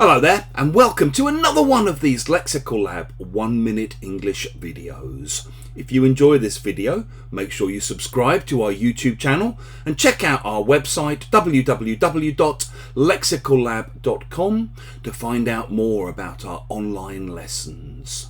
Hello there and welcome to another one of these Lexical Lab 1 minute English videos. If you enjoy this video, make sure you subscribe to our YouTube channel and check out our website www.lexicallab.com to find out more about our online lessons.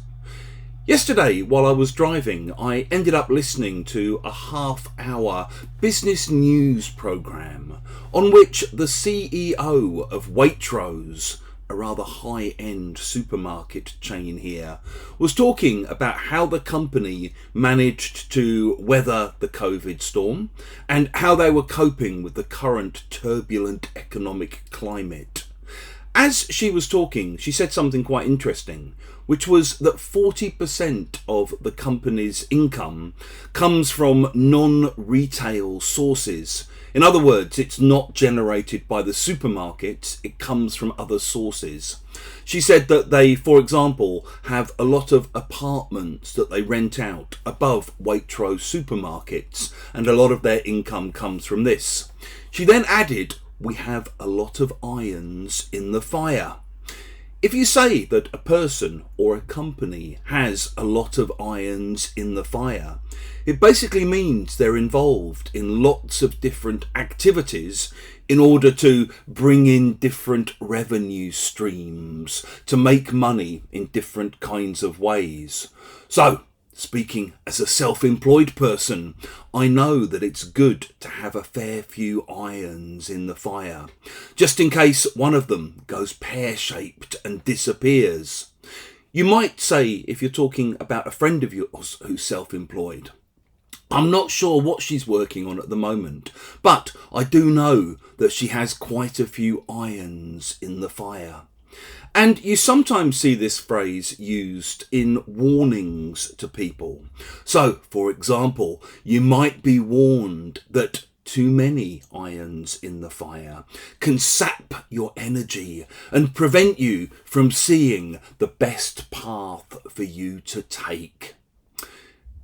Yesterday, while I was driving, I ended up listening to a half-hour business news programme on which the CEO of Waitrose, a rather high-end supermarket chain here, was talking about how the company managed to weather the COVID storm and how they were coping with the current turbulent economic climate. As she was talking, she said something quite interesting, which was that 40% of the company's income comes from non-retail sources. In other words, it's not generated by the supermarkets, it comes from other sources. She said that they, for example, have a lot of apartments that they rent out above Waitrose supermarkets, and a lot of their income comes from this. She then added, "We have a lot of irons in the fire." If you say that a person or a company has a lot of irons in the fire, it basically means they're involved in lots of different activities in order to bring in different revenue streams, to make money in different kinds of ways. So, speaking as a self-employed person, I know that it's good to have a fair few irons in the fire, just in case one of them goes pear-shaped and disappears. You might say, if you're talking about a friend of yours who's self-employed, "I'm not sure what she's working on at the moment, but I do know that she has quite a few irons in the fire." And you sometimes see this phrase used in warnings to people. So, for example, you might be warned that too many irons in the fire can sap your energy and prevent you from seeing the best path for you to take.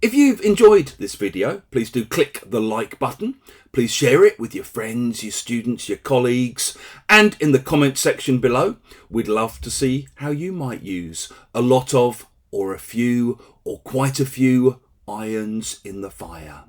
If you've enjoyed this video, please do click the like button. Please share it with your friends, your students, your colleagues, and in the comment section below, we'd love to see how you might use a lot of, or a few, or quite a few irons in the fire.